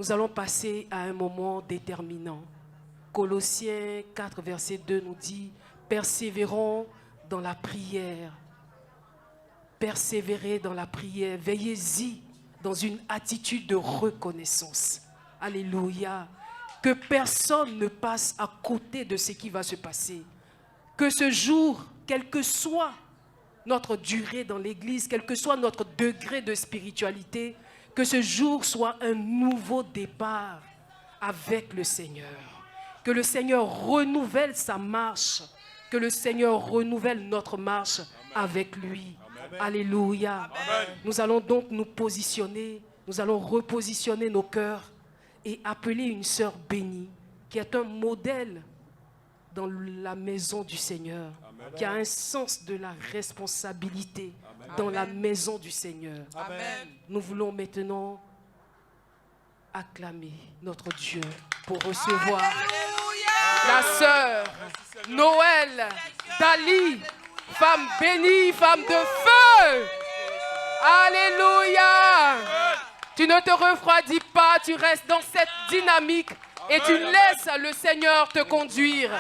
Nous allons passer à un moment déterminant. Colossiens 4, verset 2 nous dit « Persévérons dans la prière. Persévérez dans la prière. Veillez-y dans une attitude de reconnaissance. » Alléluia. Que personne ne passe à côté de ce qui va se passer. Que ce jour, quelle que soit notre durée dans l'église, quel que soit notre degré de spiritualité, que ce jour soit un nouveau départ avec le Seigneur. Que le Seigneur renouvelle sa marche. Que le Seigneur renouvelle notre marche avec lui. Amen. Alléluia. Amen. Nous allons donc nous positionner, nous allons repositionner nos cœurs et appeler une sœur bénie qui est un modèle dans la maison du Seigneur, Amen. Qui a un sens de la responsabilité Amen. Dans la maison du Seigneur. Amen. Nous voulons maintenant acclamer notre Dieu pour recevoir la sœur Noël Dali, femme bénie, femme de feu. Alléluia. Tu ne te refroidis pas, tu restes dans cette dynamique et tu laisses le Seigneur te conduire.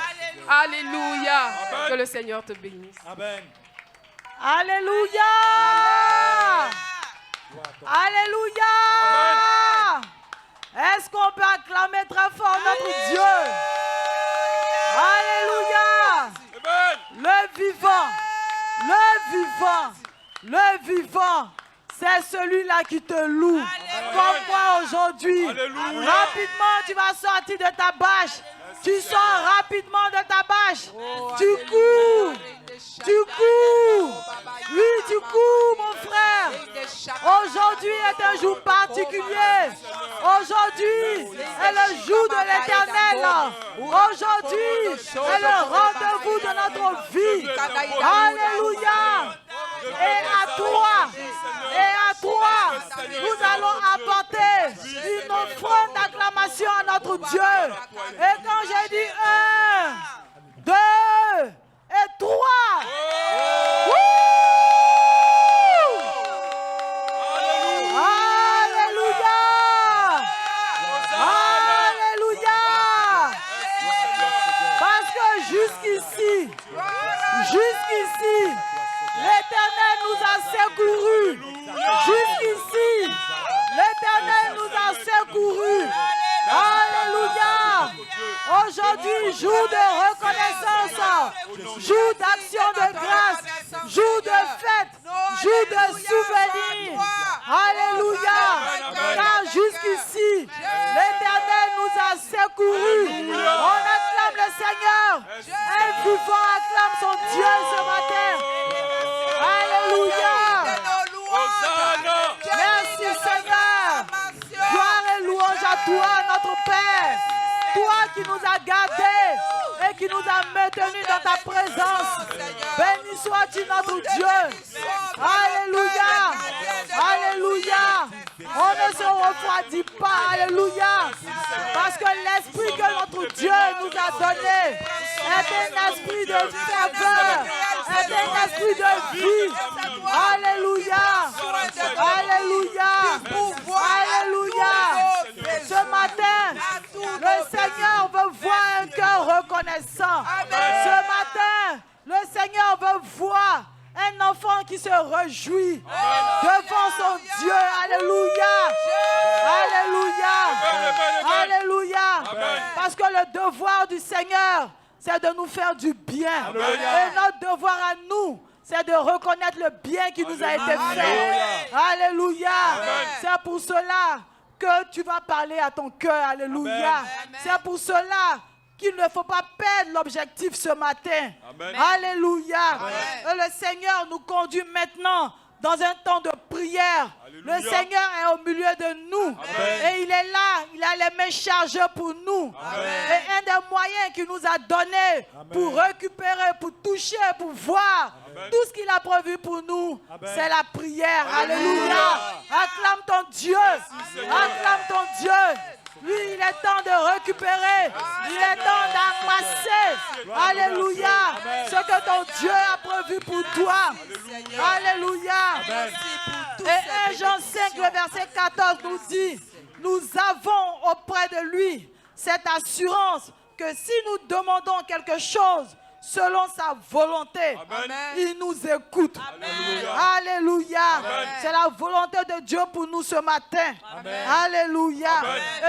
Alléluia. Amen. Que le Seigneur te bénisse. Amen. Alléluia. Alléluia. Amen. Est-ce qu'on peut acclamer très fort notre Dieu? Alléluia. Le vivant, le vivant, le vivant. C'est celui-là qui te loue. Alléluia. Comme moi aujourd'hui. Rapidement, tu vas sortir de ta bâche. Tu sors rapidement de ta bâche. Tu cours. Tu cours. Oui, tu cours, mon frère. Aujourd'hui est un jour particulier. Aujourd'hui est le jour de l'Éternel. Aujourd'hui est le rendez-vous de notre vie. Alléluia. Et à toi, nous allons apporter une offrande d'acclamation à notre Dieu. Et quand j'ai dit 1, 2 et 3, Alléluia! Alléluia! Parce que jusqu'ici, l'Éternel nous a secourus. Jusqu'ici, l'Éternel nous a secourus. Alléluia. Aujourd'hui, jour de reconnaissance, jour d'action de grâce, jour de fête, jour de souvenir. Alléluia. Car jusqu'ici, l'Éternel nous a secourus. On acclame le Seigneur. Un vivant acclame son Dieu ce matin. Alléluia. Merci Seigneur. Gloire et louange à toi, notre Père. Toi qui nous as gardés et qui nous as maintenus dans ta présence. Béni sois-tu notre Dieu. Alléluia. Alléluia. On ne se refroidit pas. Alléluia. Parce que l'esprit que notre Dieu nous a donné est un esprit de ferveur, est un esprit de vie. Alléluia. Alléluia. Alléluia. Ce matin, le Seigneur veut voir un cœur reconnaissant. Ce matin, le Seigneur veut voir un enfant qui se réjouit devant son Dieu. Alléluia. Alléluia. Alléluia. Parce que le devoir du Seigneur, c'est de nous faire du bien. Et notre devoir à nous, c'est de reconnaître le bien qui nous a été fait. Alléluia. C'est pour cela que tu vas parler à ton cœur. Alléluia. C'est pour cela qu'il ne faut pas perdre l'objectif ce matin. Amen. Alléluia. Amen. Le Seigneur nous conduit maintenant dans un temps de prière. Alléluia. Le Seigneur est au milieu de nous. Amen. Et il est là, il a les mains chargées pour nous. Amen. Et un des moyens qu'il nous a donné pour récupérer, pour toucher, pour voir tout ce qu'il a prévu pour nous, c'est la prière. Alléluia. Acclame ton Dieu. Acclame ton Dieu. Oui, il est temps de récupérer. Il est temps d'amasser. Alléluia. Ce que ton Dieu a prévu pour toi. Alléluia. Et 1 Jean 5, le verset 14 nous dit: nous avons auprès de lui cette assurance que si nous demandons quelque chose selon sa volonté, il nous écoute. Alléluia. C'est la volonté de Dieu pour nous ce matin. Alléluia.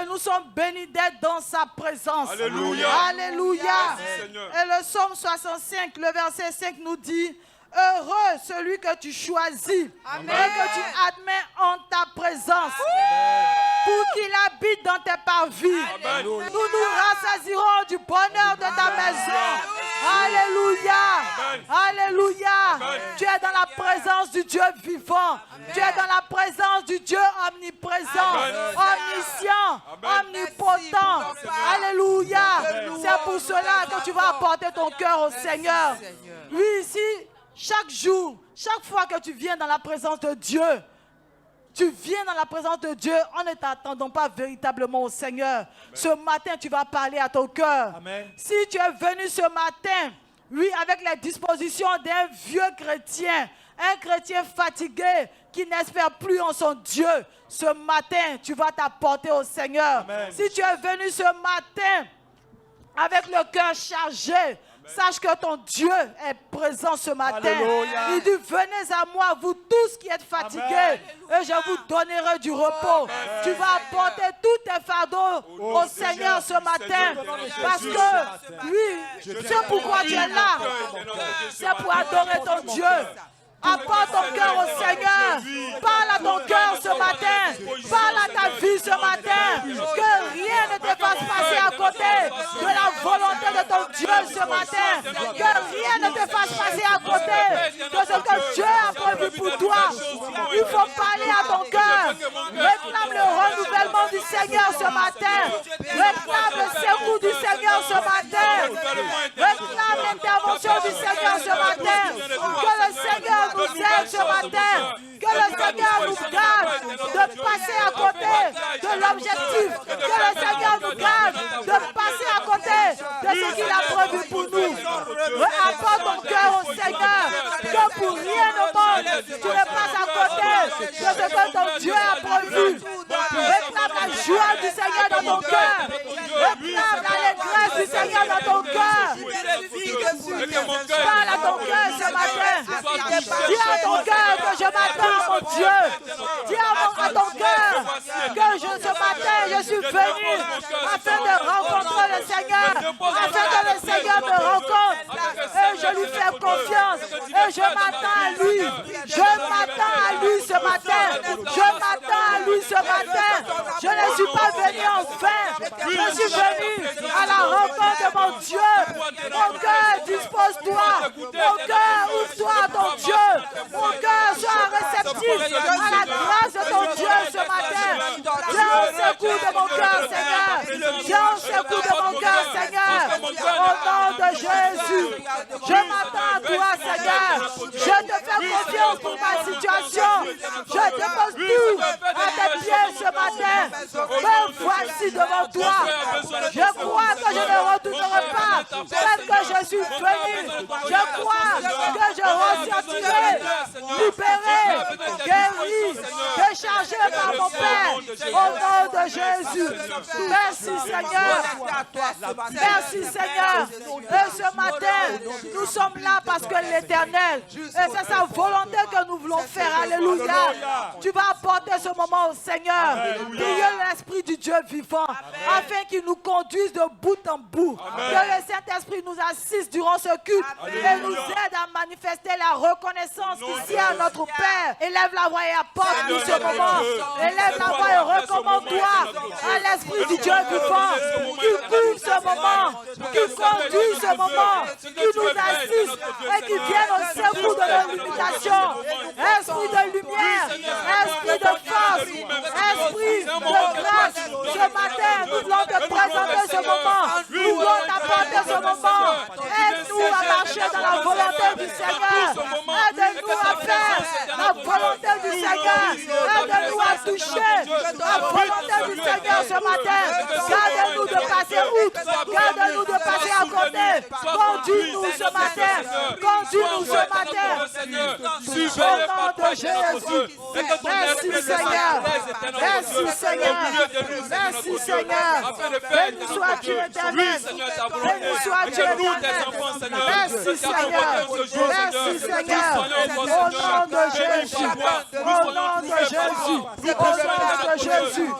Et nous sommes bénis d'être dans sa présence. Alléluia. Alléluia. Et le psaume 65, le verset 5 nous dit: heureux celui que tu choisis et que tu admets en ta présence pour qu'il habite dans tes parvis. Nous nous rassasierons du bonheur de ta maison. Alléluia. Alléluia. Tu es dans la présence du Dieu vivant. Tu es dans la présence du Dieu omniprésent, omniscient, omnipotent. Alléluia. C'est pour cela que tu vas apporter ton cœur au Seigneur. Oui, ici, chaque jour, chaque fois que tu viens dans la présence de Dieu, tu viens dans la présence de Dieu en ne t'attendant pas véritablement au Seigneur. Amen. Ce matin, tu vas parler à ton cœur. Si tu es venu ce matin, oui, avec les dispositions d'un vieux chrétien, un chrétien fatigué qui n'espère plus en son Dieu, ce matin, tu vas t'apporter au Seigneur. Amen. Si tu es venu ce matin avec le cœur chargé, sache que ton Dieu est présent ce matin. Alléluia. Il dit: venez à moi, vous tous qui êtes fatigués, et je vous donnerai du repos. Amen. Tu vas apporter tous tes fardeaux au Seigneur ce matin. Parce que, oui, c'est pourquoi tu es là. C'est pour adorer ton Dieu. Apporte ton cœur au Seigneur. Parle à ton cœur ce matin. Parle à ta vie ce matin. Que rien ne te fasse passer à côté de la volonté de ton Dieu ce matin. Que rien ne te fasse passer à côté de ce que Dieu a prévu pour toi. Il faut parler à ton cœur. Réclame le renouvellement du Seigneur ce matin. Réclame le secours du Seigneur ce matin. Réclame l'intervention du Seigneur ce matin. Que le Seigneur nous aide ce matin, que le Seigneur nous garde de passer à côté de l'objectif, que le Seigneur nous garde de passer à côté de ce qu'il a prévu pour nous. Apporte ton cœur au Seigneur, que pour rien au monde tu ne passes à côté de ce que ton Dieu a prévu. Réclame la joie du Seigneur dans ton cœur, réclame l'allégresse du Seigneur dans ton cœur. Parle à ton cœur ce matin. Dis à ton cœur que je m'attends à mon Dieu. Dis à ton cœur que ce matin je suis venu afin de rencontrer le Seigneur, afin que le Seigneur me rencontre. Et je lui fais confiance. Et je m'attends à lui. Je m'attends à lui ce matin. Je m'attends à lui ce matin. Je ne suis pas venu en vain. Je suis venu à la rencontre de mon Dieu. Mon cœur, dispose-toi. Mon cœur, ouvre-toi à ton Dieu. Mon cœur soit réceptif à la grâce de ton Dieu ce matin. Viens au secours de mon cœur, Seigneur. Viens au secours de mon cœur, Seigneur. Au nom de Jésus, je m'attends à toi, Seigneur. Je te fais confiance pour ma situation. Je dépose tout à tes pieds ce matin. Me voici devant toi. Je crois que je ne retournerai pas tel que je suis venu. Je crois que je ressortirai libéré, guéri, déchargé par mon Père, au nom de Jésus. Merci Seigneur. Merci Seigneur. Et ce matin, nous sommes là parce que l'Éternel, et c'est sa volonté que nous voulons faire. Alléluia. Tu vas apporter ce moment au Seigneur. Priez l'Esprit du Dieu vivant, afin qu'il nous conduise de bout en bout. Que le Saint-Esprit nous assiste durant ce culte et nous aide à manifester la reconnaissance ici à notre Père. Élève la voix et apporte-nous ce moment. Élève la voix et recommande-toi à l'Esprit du Dieu vivant qui couvre ce moment, qui conduit ce moment, qui nous assiste et qui vient au secours de nos limitations. Esprit de lumière, esprit de force, esprit de grâce. Ce matin, nous voulons te présenter ce moment. Nous voulons t'apporter ce moment. Aide-nous à marcher dans la volonté du Seigneur. Aide-nous à faire la volonté du Seigneur. Aide-nous à toucher la volonté du Seigneur ce matin. Garde-nous de passer outre. Garde-nous de passer à côté. Conduis-nous ce matin. Conduis-nous ce matin. Au nom de Jésus. Merci Seigneur. Merci Seigneur. Merci Seigneur. Béni sois-tu éternel. Béni sois-tu éternel. Merci Seigneur. Merci Seigneur. Au nom de Jésus. Au nom de Jésus. Au nom de Jésus.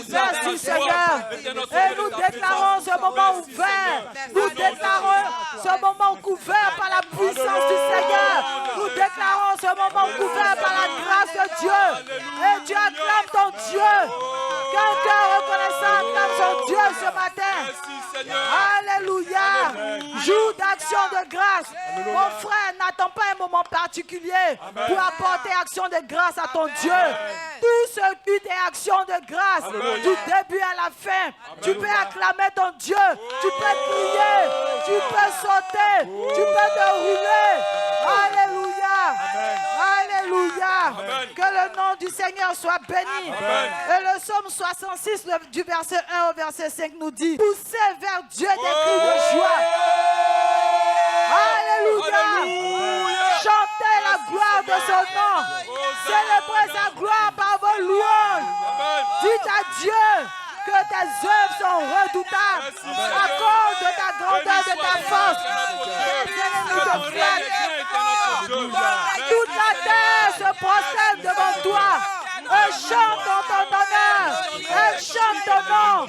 Merci Seigneur. Et nous déclarons ce moment ouvert. Nous déclarons ce moment couvert par la puissance du Seigneur. Nous déclarons ce moment couvert par la grâce de Dieu. Et tu acclames ton Dieu. Quand tu es reconnaissant, acclame son Dieu ce matin. Alléluia. Jour d'action de grâce. Mon frère, n'attends pas un moment particulier pour apporter action de grâce à ton Dieu. Tout ce culte est action de grâce. Du début à la fin. Tu peux acclamer ton Dieu. Tu peux crier. Tu peux sauter. Tu peux te rouler. Alléluia. Alléluia. Que le nom du Seigneur soit béni. Et le psaume 66 du verset 1 au verset 5 nous dit: poussez vers Dieu des cris de joie. Alléluia. Chantez la gloire de son nom. Célébrez sa gloire par vos louanges. Dites à Dieu que tes œuvres sont redoutables à cause de ta grandeur, de ta force. Tes ennemis te flattent. Toute la terre se prosterne devant toi. Et chante en ton honneur. Et chante ton nom.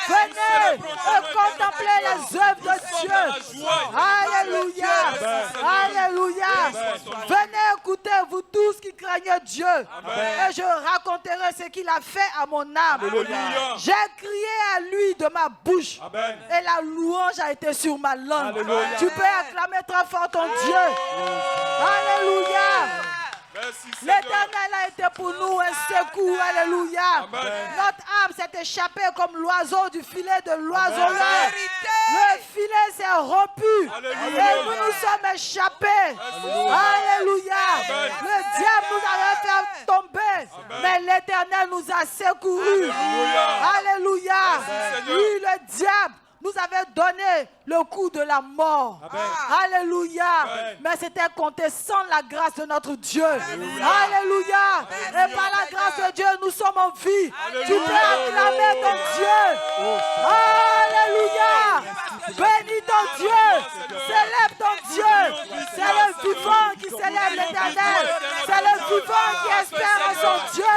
Venez et contemplez les œuvres de Dieu. Alléluia. Alléluia. Venez écouter, vous tous qui craignez Dieu. Et je raconterai ce qu'il a fait à mon âme. J'ai crié à lui de ma bouche. Et la louange a été sur ma langue. Tu peux acclamer très fort ton Dieu. Alléluia. L'Éternel a été pour nous un secours. Alléluia. Notre âme s'est échappée comme l'oiseau du filet de l'oiseleur. Le filet s'est rompu. Et nous nous sommes échappés. Alléluia. Le diable nous avait fait tomber. Mais l'Éternel nous a secourus. Alléluia. Oui, le diable nous avait donné le coup de la mort. Alléluia. Mais c'était compté sans la grâce de notre Dieu. Alléluia. Et par la grâce de Dieu, nous sommes en vie. Tu peux acclamer ton Dieu. Alléluia. Bénis ton Dieu. Célèbre ton Dieu. C'est le vivant qui célèbre l'Éternel. C'est le vivant qui espère en son Dieu.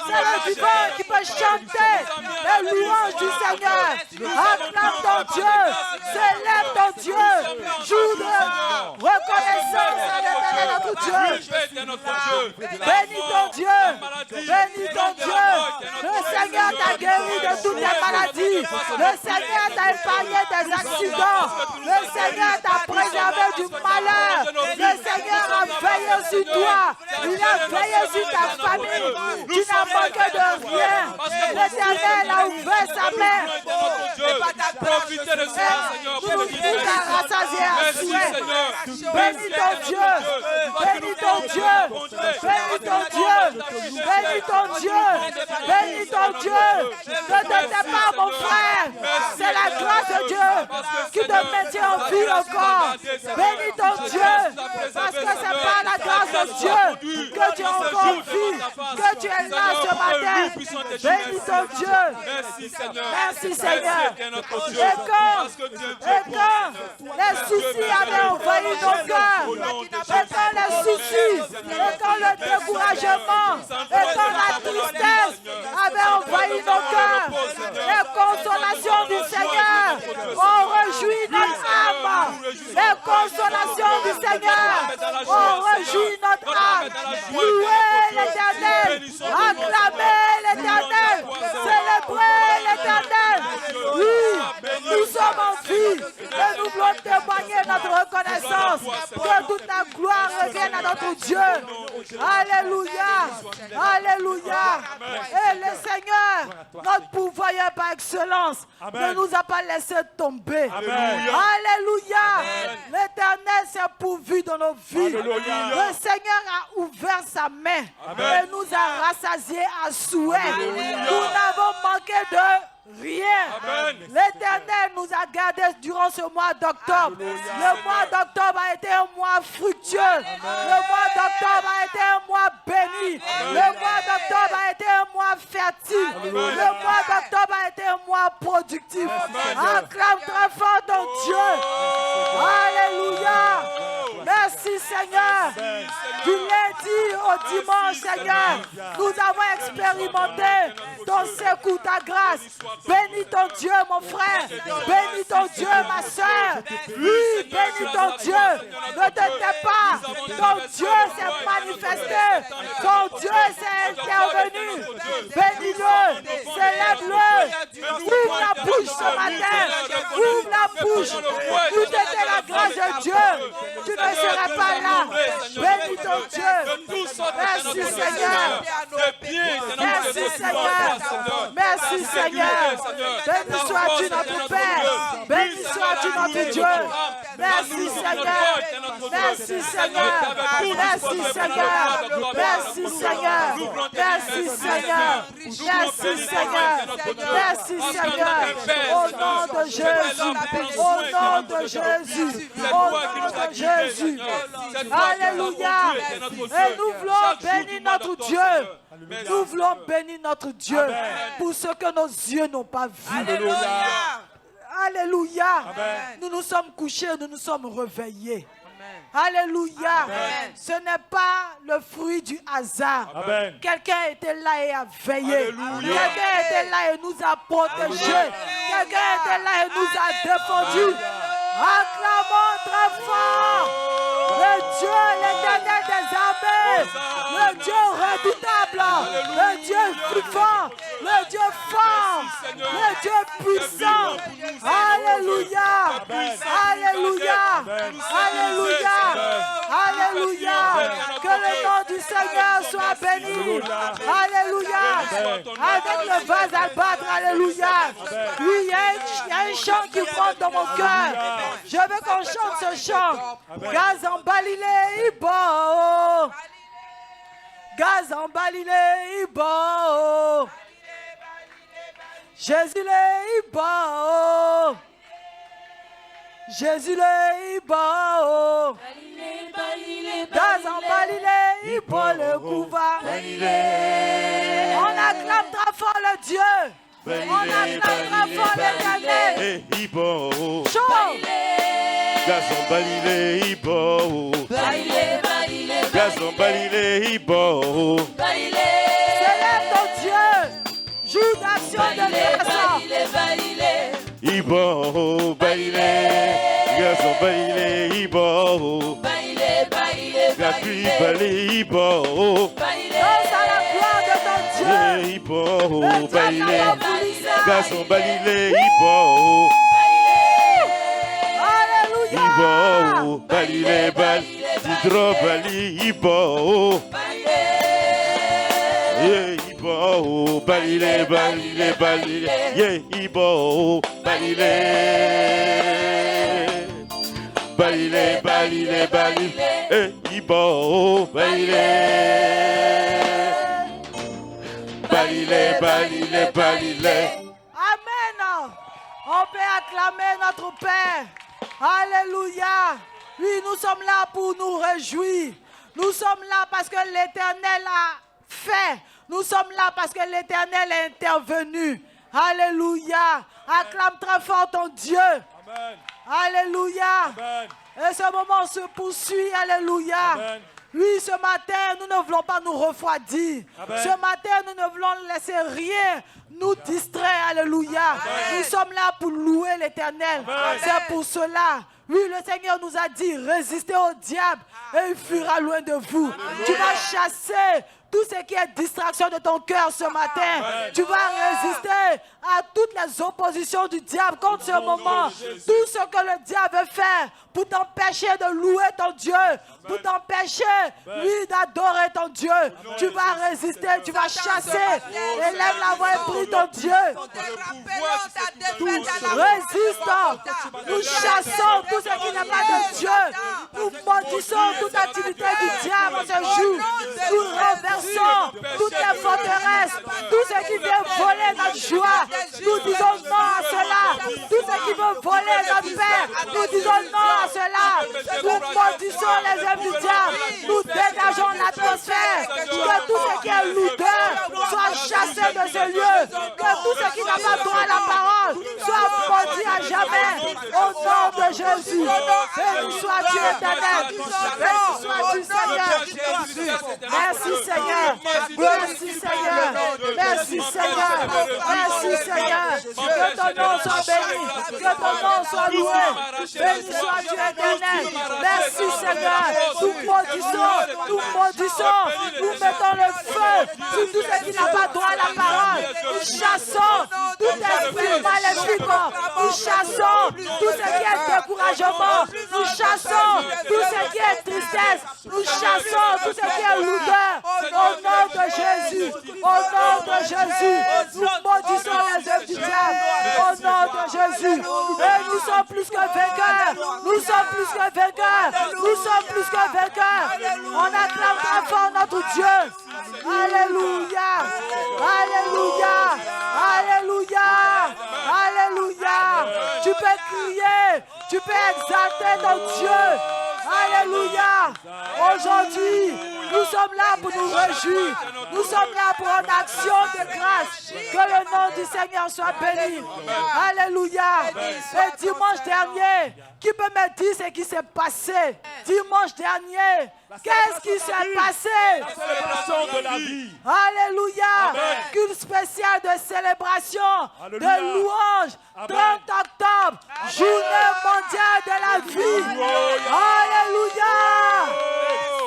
C'est le vivant qui peut chanter les louanges du Seigneur. Acclame ton Dieu. Célèbre ton Dieu. Joue de reconnaissance à l'Éternel notre Dieu. Bénis ton Dieu. Bénis ton Dieu. Le Seigneur t'a guéri de toutes tes maladies. Le Seigneur t'a épargné des accidents. Le Seigneur t'a préservé du malheur. Le Seigneur a veillé sur toi. Il a veillé sur ta famille. Tu n'as manqué de rien. L'Éternel a ouvert sa main. Profitez de ça, Seigneur. Bénis ton Dieu. Bénis ton Dieu. Bénis ton Dieu. Bénis ton Dieu. Bénis ton Dieu. Ne te tais pas, mon frère. C'est la grâce de Dieu qui te maintient en vie encore. Bénis ton Dieu. Parce que c'est par la grâce de Dieu que tu es encore en vie. Que tu es là ce matin. Bénis ton Dieu. Merci Seigneur. Et quand les soucis avaient envahi nos cœurs, et quand les soucis, et quand le découragement, et quand la tristesse avaient envahi nos cœurs, les consolations du Seigneur ont réjoui notre âme. Les consolations du Seigneur ont réjoui notre âme. Louez l'Éternel, acclamez l'Éternel, célébrez l'Éternel. Oui, nous sommes en vie et nous voulons témoigner notre reconnaissance. Que toute la gloire revienne à notre Dieu. Alléluia. Alléluia. Et le Seigneur, notre pourvoyeur par excellence, ne nous a pas laissé tomber. Alléluia. L'Éternel s'est pourvu dans nos vies. Le Seigneur a ouvert sa main et nous a rassasiés à souhait. Nous n'avons manqué de rien. L'Éternel nous a gardés durant ce mois d'octobre. Le mois d'octobre a été un mois fructueux. Le mois d'octobre a été un mois béni. Le mois d'octobre a été un mois fertile. Le mois d'octobre a été un mois productif. Acclame très fort ton Dieu. Alléluia. Merci Seigneur. Du lundi au dimanche, Seigneur, nous avons expérimenté ton secours, ta grâce. Bénis ton Dieu, mon frère. Bénis ton Dieu, ma soeur. Oui, bénis ton Dieu. Ne te tais pas. Ton Dieu s'est manifesté. Ton Dieu s'est intervenu. Bénis-le. Célèbre-le. Ouvre la bouche ce matin. Ouvre la bouche. Où était la grâce de Dieu? Tu ne serais pas là. Bénis ton Dieu. Merci Seigneur. Merci Seigneur. Merci Seigneur. Béni sois-tu notre Père. Béni sois-tu notre Dieu. Merci Seigneur. Merci Seigneur. Merci Seigneur. Merci Seigneur. Merci Seigneur. Merci Seigneur. Merci Seigneur. Au nom de Jésus. Au nom de Jésus. Au nom de Jésus. Alléluia. Et nous voulons bénir notre Dieu. Nous voulons bénir notre Dieu pour ce que nos yeux n'ont pas vu. Alléluia. Alléluia. Amen. Nous nous sommes couchés, nous nous sommes réveillés. Alléluia. Amen. Ce n'est pas le fruit du hasard. Amen. Quelqu'un était là et a veillé. Alléluia. Quelqu'un était là et nous a protégés. Quelqu'un était là et nous a défendus. Acclamons très fort le Dieu, l'Éternel des armées, le Dieu redoutable, le Dieu puissant, le Dieu fort, le Dieu puissant. Alléluia, alléluia, alléluia, alléluia. Que le nom du Seigneur soit béni. Alléluia. Avec le vase à battre, alléluia. Oui, il y a un chant qui monte dans mon cœur. Je veux qu'on chante ce chant. Gazambalile Ibo. Gazambalile Ibo. Jésus le Ibo. Jésus le Ibo. Gazambalile Ibo le couvent. On acclame très fort le Dieu. On acclame très fort l'Éternel. Chant. Gazambalile Ibo. Gazambalile Ibo. Célèbre ton Dieu. Joue d'action de grâce. Ibo, baile. Gazambalile Ibo. Gazambalile Ibo. Danse à la gloire de ton Dieu. Ibo, Le Dieu baile. n'a pas voulu ça. Gazambalile Ibo. Alléluia. Ibo, baile, baile. Tidro bali Ibo. Yeah, Ibo, balile, balile, balile. Yeah, Ibo, balile. Balile, balile, balile. Eh, Ibo, balile. Balile, balile, balile. Amen. On peut acclamer notre Père. Alléluia. Oui, nous sommes là pour nous réjouir. Nous sommes là parce que l'Éternel a fait. Nous sommes là parce que l'Éternel est intervenu. Alléluia. Acclame très fort ton Dieu. Amen. Alléluia. Amen. Et ce moment se poursuit. Alléluia. Amen. Oui, ce matin, nous ne voulons pas nous refroidir. Amen. Ce matin, nous ne voulons laisser rien nous distraire. Alléluia. Nous sommes là pour louer l'Éternel. C'est pour cela. Oui, le Seigneur nous a dit, résistez au diable et il fuira loin de vous. Tu vas chasser tout ce qui est distraction de ton cœur ce matin. Tu vas résister à toutes les oppositions du diable contre ce moment. Tout ce que le diable veut faire pour t'empêcher de louer ton Dieu, pour t'empêcher, lui, d'adorer ton Dieu. Tu vas résister, tu vas chasser. Élève la voix et prie ton Dieu. Résiste. Nous chassons tout ce qui n'est pas de Dieu. Nous maudissons toute activité du diable en ce jour. Nous renversons toutes les forteresses, tout ce qui vient voler notre joie. Nous disons non à cela. Tout ce qui veut voler disons non à cela. Nous maudissons les œuvres du diable. Nous dégageons l'atmosphère. Que tout ce qui est lourdeur soit chassé de ce lieu. Que tout ce qui n'a pas droit à la parole soit maudit à jamais. Au nom de Jésus. Béni sois-tu, éternel. Béni sois-tu, Seigneur. Merci, Seigneur. Merci, Seigneur. Merci, Seigneur. Merci, Seigneur. Que ton nom soit béni. Que ton nom soit loué. Béni sois-tu, éternel. Merci, Seigneur. Nous maudissons. Nous maudissons. Nous mettons le feu sur tout ce qui n'a pas droit à la parole. Nous chassons tout esprit maléfique. Nous chassons tout ce qui est découragement. Nous chassons tout ce qui est tristesse. Nous chassons tout ce qui est lourdeur. Au nom de Jésus. Au nom de Jésus. Nous maudissons les œuvres du diable. Au nom de Jésus. Et nous sommes plus que vainqueurs. Nous sommes plus que vainqueurs. Nous sommes plus que vainqueurs. On acclame très fort notre Dieu. Alléluia. Alléluia. Alléluia. Alléluia. Tu peux crier. Tu peux exalter ton Dieu. Alléluia. Aujourd'hui, nous sommes là pour nous réjouir. Nous sommes là pour une action de grâce. Que le nom du Seigneur soit béni. Alléluia. Et dimanche dernier, qui peut me dire ce qui s'est passé? Dimanche dernier, qu'est-ce qui s'est passé? La célébration de la vie. Alléluia. Qu'une spéciale de célébration, Alléluia. de louange. 30 octobre, journée mondiale de la vie. Alléluia.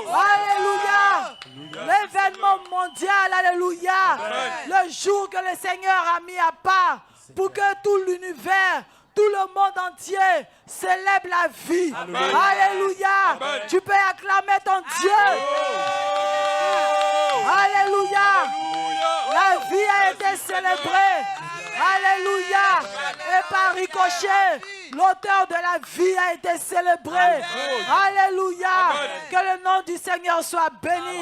Alléluia. L'événement mondial, alléluia. Le jour que le Seigneur a mis à part pour que tout l'univers, tout le monde entier célèbre la vie. Alléluia. Tu peux acclamer ton Dieu. Alléluia. La vie a été célébrée. Alléluia. Et par ricochet, l'auteur de la vie a été célébré. Alléluia. Que le nom du Seigneur soit béni.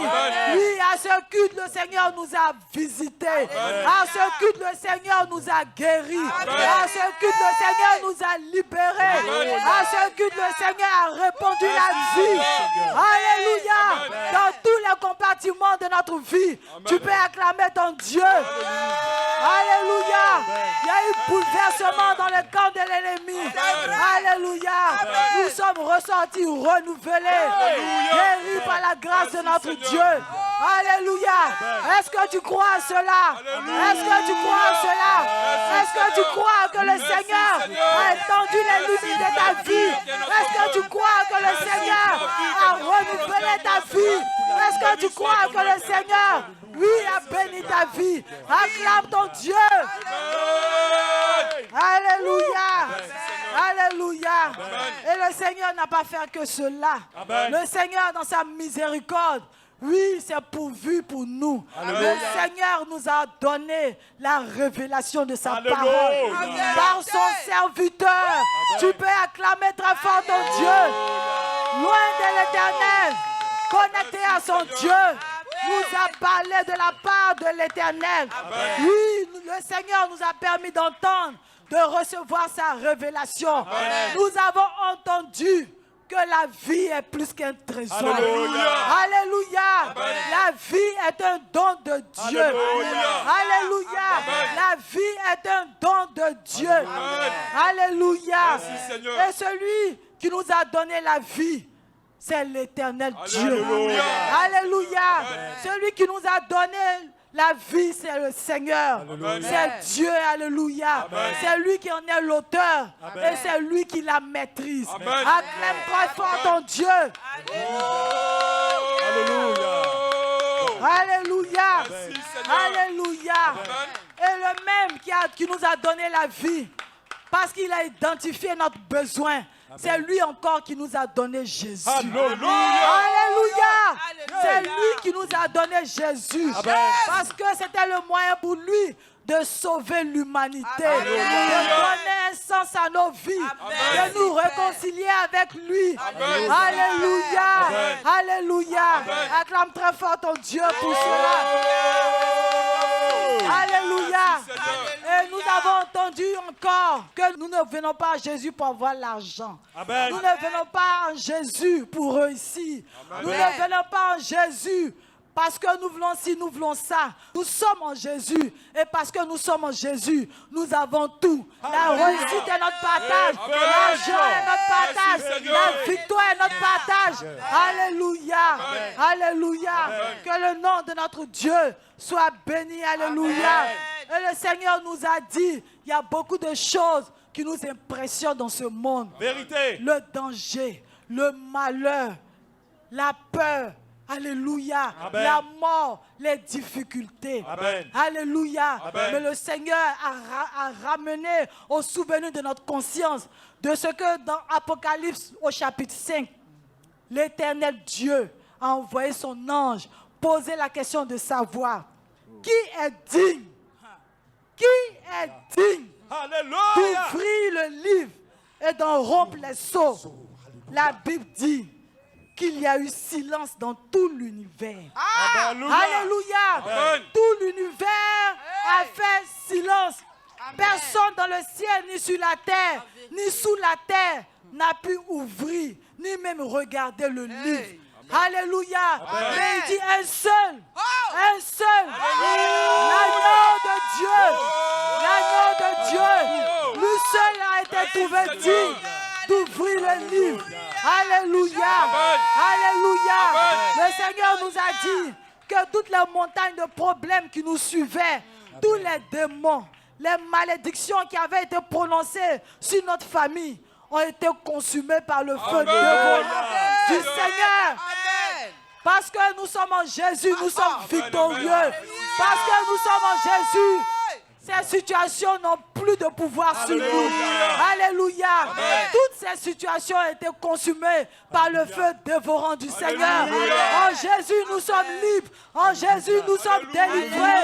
Oui, à ce culte, le Seigneur nous a visités. À ce culte, le Seigneur nous a guéris. À ce culte, le Seigneur nous a libérés. À ce culte, le Seigneur a répandu la vie. Alléluia. Dans tous les compartiments de notre vie, tu peux acclamer ton Dieu. Alléluia. Il y a eu bouleversement dans le camp de l'ennemi. Alléluia. Nous sommes ressortis renouvelés, guéris par la grâce de notre Dieu. Alléluia. Est-ce que tu crois à cela? Est-ce que tu crois à cela? Est-ce que tu crois que le Seigneur a étendu les limites de ta vie? Est-ce que tu crois que le Seigneur a renouvelé ta vie? Est-ce que tu crois que le Seigneur, lui, a béni ta vie? Acclame ton Dieu. Alléluia. Alléluia. Et le Seigneur n'a pas fait que cela. Le Seigneur, dans sa miséricorde, oui, c'est pourvu pour nous. Alléluia. Le Seigneur nous a donné la révélation de sa parole. Par son serviteur, tu peux acclamer très fort ton Dieu. Loin de l'Éternel, connecté à son Dieu, nous a parlé de la part de l'Éternel. Oui, le Seigneur nous a permis d'entendre, de recevoir sa révélation. Nous avons entendu que la vie est plus qu'un trésor. Alléluia. Alléluia. La vie est un don de Dieu. Alléluia. La vie est un don de Dieu. Alléluia. Et celui qui nous a donné la vie, c'est l'Éternel Dieu. Alléluia. Celui qui nous a donné la vie, c'est le Seigneur. C'est Dieu. Alléluia. C'est lui qui en est l'auteur. Et c'est lui qui la maîtrise. Acclame très fort ton Dieu. Alléluia. Alléluia. Alléluia. Et le même qui nous a donné la vie, parce qu'il a identifié notre besoin, c'est lui encore qui nous a donné Jésus. Alléluia. C'est lui qui nous a donné Jésus. Parce que c'était le moyen pour lui de sauver l'humanité, de donner un sens à nos vies, de nous réconcilier avec lui. Alléluia. Alléluia. Acclame très fort ton Dieu pour cela. Alléluia. Et nous avons entendu encore que nous ne venons pas à Jésus pour avoir l'argent. Amen. Nous ne venons pas en Jésus pour réussir. Nous ne venons pas en Jésus parce que nous voulons ci, nous voulons ça. Nous sommes en Jésus. Et parce que nous sommes en Jésus, nous avons tout. La réussite est notre partage. La joie est notre partage. La victoire est notre partage. Alléluia. Alléluia. Que le nom de notre Dieu soit béni. Alléluia. Et le Seigneur nous a dit, il y a beaucoup de choses qui nous impressionnent dans ce monde. Vérité. Le danger, le malheur, la peur. Alléluia. Amen. La mort, les difficultés. Amen. Alléluia. Amen. Mais le Seigneur a ramené au souvenir de notre conscience de ce que dans Apocalypse au chapitre 5, l'Éternel Dieu a envoyé son ange poser la question de savoir qui est digne. Qui est digne Alléluia. d'ouvrir le livre et d'en rompre les sceaux. La Bible dit qu'il y a eu silence dans tout l'univers. Alléluia. Alléluia. Amen. Tout l'univers a fait silence. Personne dans le ciel, ni sur la terre, ni sous la terre n'a pu ouvrir, ni même regarder le livre. Alléluia. Mais il dit un seul. L'agneau de Dieu. L'agneau de Dieu. Lui seul a été trouvé digne d'ouvrir le livre. Alléluia. Alléluia. Le Seigneur nous a dit que toutes les montagnes de problèmes qui nous suivaient, tous les démons, les malédictions qui avaient été prononcées sur notre famille ont été consumées par le feu du Seigneur. Parce que nous sommes en Jésus, nous sommes victorieux. Parce que nous sommes en Jésus, ces situations n'ont plus de pouvoir sur nous. Alléluia. Toutes ces situations ont été consumées par le feu dévorant du Seigneur. En Jésus, nous sommes libres. En Jésus, nous sommes délivrés.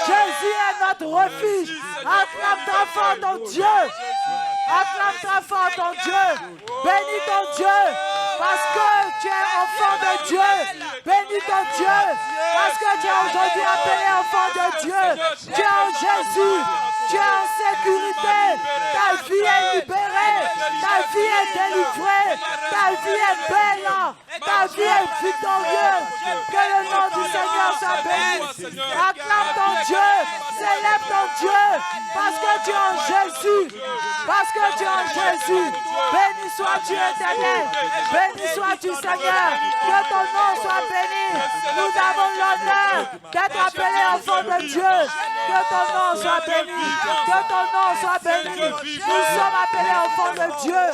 Jésus est notre refuge. Acclame très fort ton Dieu. Acclame très fort ton Dieu. Bénis ton Dieu. Parce que tu es enfant de Dieu. Bénis ton Dieu. Parce que tu es aujourd'hui appelé enfant de Dieu. Tu es en Jésus. Tu es en sécurité. Ta vie est libérée. Ta vie est délivrée. Ta vie est belle. Ta vie est victorieuse. Que le nom du Seigneur soit béni. Acclame ton Dieu. Célèbre ton Dieu. Parce que tu es en Jésus. Parce que tu es en Jésus. Béni sois-tu éternel. Béni sois-tu Seigneur. Que ton nom soit béni. Nous avons l'honneur d'être appelés enfants de Dieu. Que ton nom soit béni. Que ton nom soit béni. Nous sommes appelés enfants de Dieu.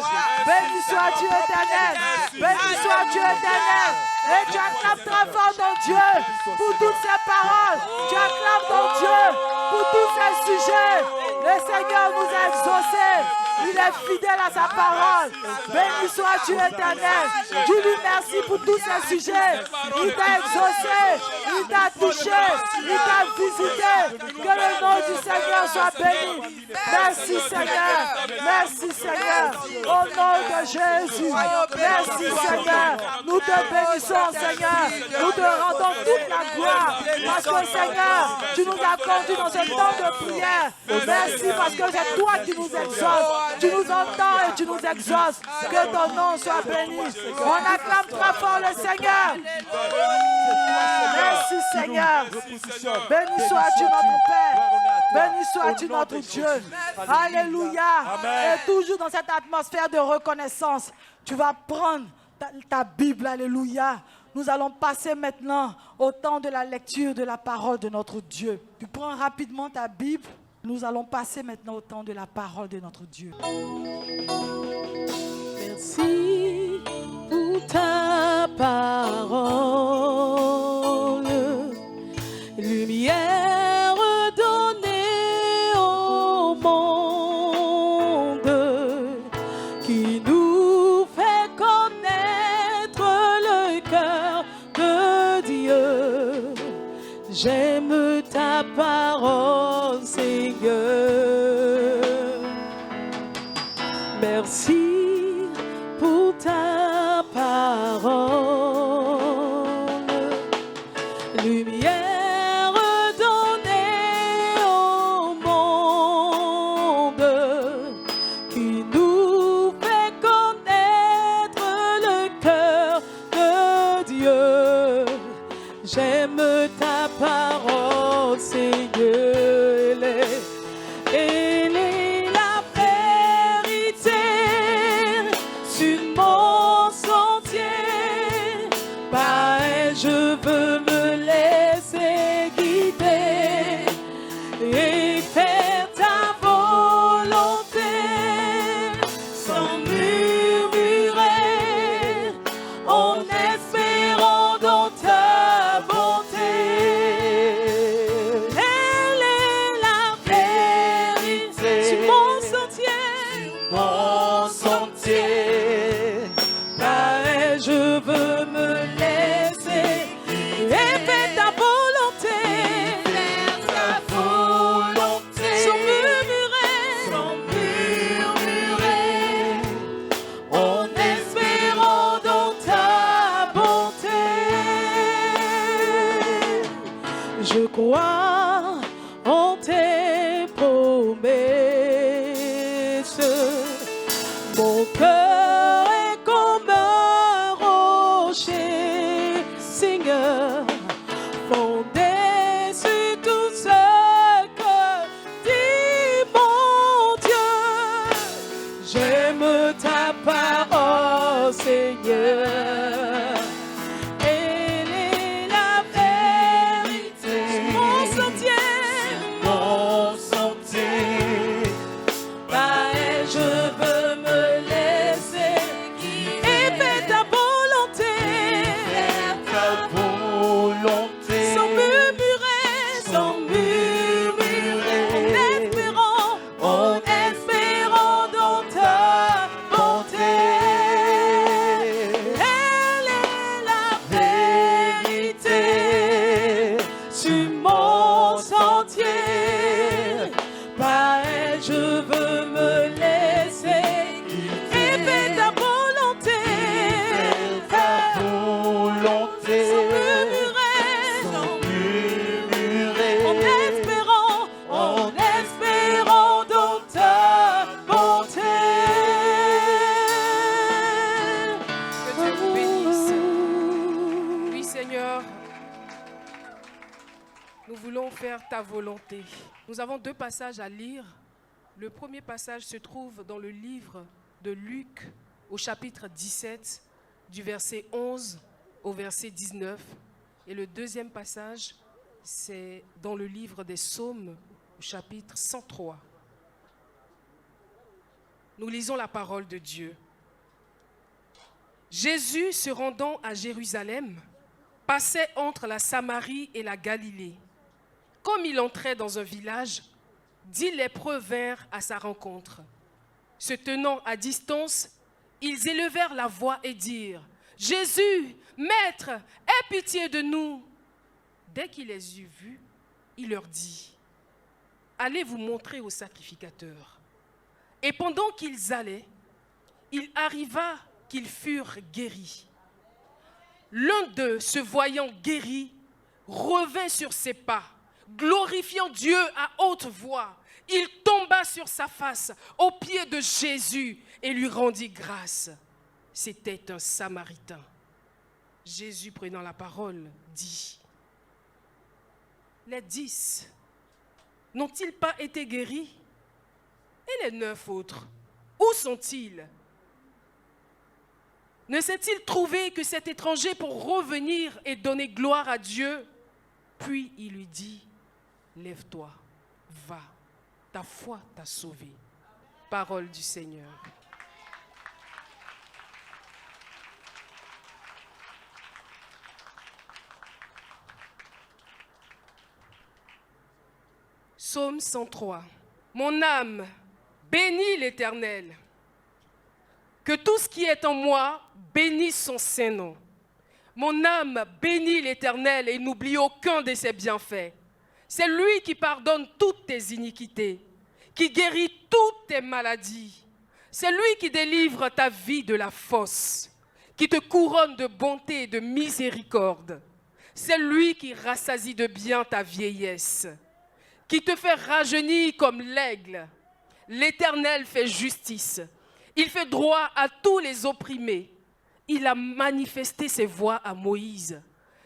Béni sois-tu éternel. Béni sois-tu éternel. Et tu acclames très fort ton Dieu pour toutes ces paroles. Tu acclames ton Dieu pour tous ces sujets. Le Seigneur nous a exaucés. Il est fidèle à sa parole. Béni sois-tu éternel. Dis-lui merci pour tous ces sujets. Il t'a exaucé. Il t'a touché. Il t'a visité. Que le nom du Seigneur soit béni. Merci Seigneur. Merci Seigneur. Au nom de Jésus. Merci Seigneur. Nous te bénissons Seigneur. Nous te rendons toute la gloire. Parce que Seigneur, tu nous as conduits dans ce temps de prière. Merci parce que c'est toi qui nous exauces. Tu nous entends et tu nous exauces. Que ton nom soit béni. On acclame très fort le Seigneur. Merci Seigneur. Béni sois-tu notre Père. Béni sois-tu notre Dieu. Alléluia. Et toujours dans cette atmosphère de reconnaissance, tu vas prendre ta Bible. Alléluia. Nous allons passer maintenant au temps de la lecture de la parole de notre Dieu. Tu prends rapidement ta Bible. Nous allons passer maintenant au temps de la parole de notre Dieu. Merci pour ta parole, lumière donnée au monde, qui nous fait connaître le cœur de Dieu. J'aime ta parole, Seigneur. Merci pour ta parole, lumière donnée douce. Mon cœur est comme un rocher, Seigneur, fondé sur tout ce que dit mon Dieu. J'aime ta parole, Seigneur. Elle est la vérité. Mon sentier, Mon sentier, par elle je veux me laisser guider. Et fais ta volonté, ta volonté, sans murmurer, sans murmurer, en espérant dans ta bonté. Elle est la vérité sur mon sentier. Par elle je veux me laisser et fais ta volonté. ta volonté, Sans murmurer, en espérant dans ta bonté. Que Dieu vous bénisse. Oui, Seigneur, nous voulons faire ta volonté. Nous avons 2 passages à lire. Le premier passage se trouve dans le livre de Luc, au chapitre 17, du verset 11 au verset 19. Et le deuxième passage, c'est dans le livre des Psaumes, au chapitre 103. Nous lisons la parole de Dieu. Jésus, se rendant à Jérusalem, passait entre la Samarie et la Galilée. Comme il entrait dans un village, 10 lépreux vinrent à sa rencontre. Se tenant à distance, ils élevèrent la voix et dirent : « Jésus, Maître, aie pitié de nous !» Dès qu'il les eut vus, il leur dit : « Allez vous montrer au sacrificateur. » Et pendant qu'ils allaient, il arriva qu'ils furent guéris. L'un d'eux, se voyant guéri, revint sur ses pas, glorifiant Dieu à haute voix. Il tomba sur sa face aux pieds de Jésus et lui rendit grâce. C'était un Samaritain. Jésus, prenant la parole, dit : « Les 10 n'ont-ils pas été guéris? Et les 9 autres, où sont-ils? Ne s'est-il trouvé que cet étranger pour revenir et donner gloire à Dieu? » Puis il lui dit : « Lève-toi, va, ta foi t'a sauvé. » Parole du Seigneur. Psaume 103. Mon âme bénit l'Éternel. Que tout ce qui est en moi bénisse son saint nom. Mon âme bénit l'Éternel et n'oublie aucun de ses bienfaits. C'est lui qui pardonne toutes tes iniquités, qui guérit toutes tes maladies. C'est lui qui délivre ta vie de la fosse, qui te couronne de bonté et de miséricorde. C'est lui qui rassasie de bien ta vieillesse, qui te fait rajeunir comme l'aigle. L'Éternel fait justice. Il fait droit à tous les opprimés. Il a manifesté ses voies à Moïse,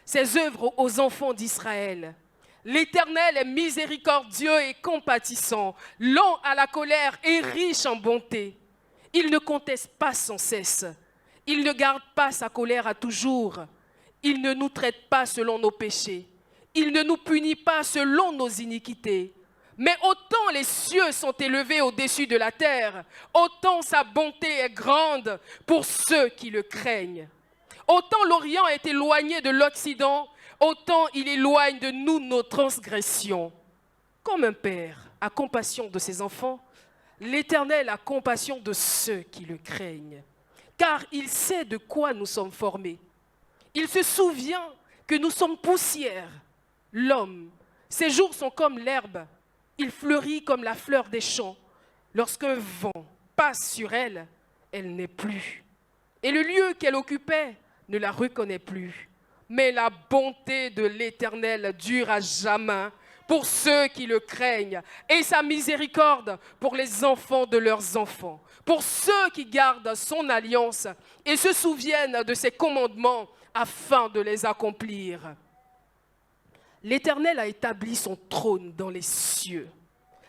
ses œuvres aux enfants d'Israël. L'Éternel est miséricordieux et compatissant, lent à la colère et riche en bonté. Il ne conteste pas sans cesse. Il ne garde pas sa colère à toujours. Il ne nous traite pas selon nos péchés. Il ne nous punit pas selon nos iniquités. Mais autant les cieux sont élevés au-dessus de la terre, autant sa bonté est grande pour ceux qui le craignent. Autant l'Orient est éloigné de l'Occident, autant il éloigne de nous nos transgressions. Comme un père a compassion de ses enfants, l'Éternel a compassion de ceux qui le craignent. Car il sait de quoi nous sommes formés. Il se souvient que nous sommes poussière. L'homme, ses jours sont comme l'herbe. Il fleurit comme la fleur des champs. Lorsqu'un vent passe sur elle, elle n'est plus. Et le lieu qu'elle occupait ne la reconnaît plus. Mais la bonté de l'Éternel dure à jamais pour ceux qui le craignent, et sa miséricorde pour les enfants de leurs enfants, pour ceux qui gardent son alliance et se souviennent de ses commandements afin de les accomplir. L'Éternel a établi son trône dans les cieux,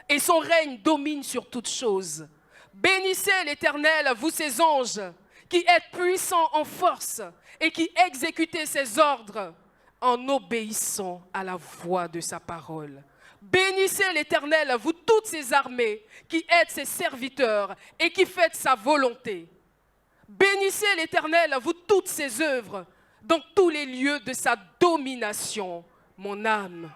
et son règne domine sur toutes choses. Bénissez l'Éternel, vous ses anges, qui êtes puissants en force et qui exécutez ses ordres en obéissant à la voix de sa parole. Bénissez l'Éternel, vous toutes ses armées, qui êtes ses serviteurs et qui faites sa volonté. Bénissez l'Éternel, vous toutes ses œuvres, dans tous les lieux de sa domination. Mon âme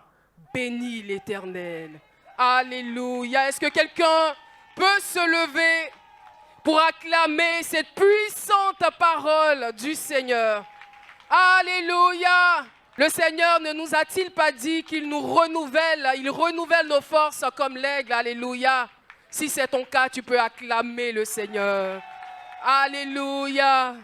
bénit l'Éternel. Alléluia. Est-ce que quelqu'un peut se lever pour acclamer cette puissante parole du Seigneur? Alléluia. Le Seigneur ne nous a-t-il pas dit qu'il nous renouvelle, il renouvelle nos forces comme l'aigle? Alléluia. Si c'est ton cas, tu peux acclamer le Seigneur. Alléluia.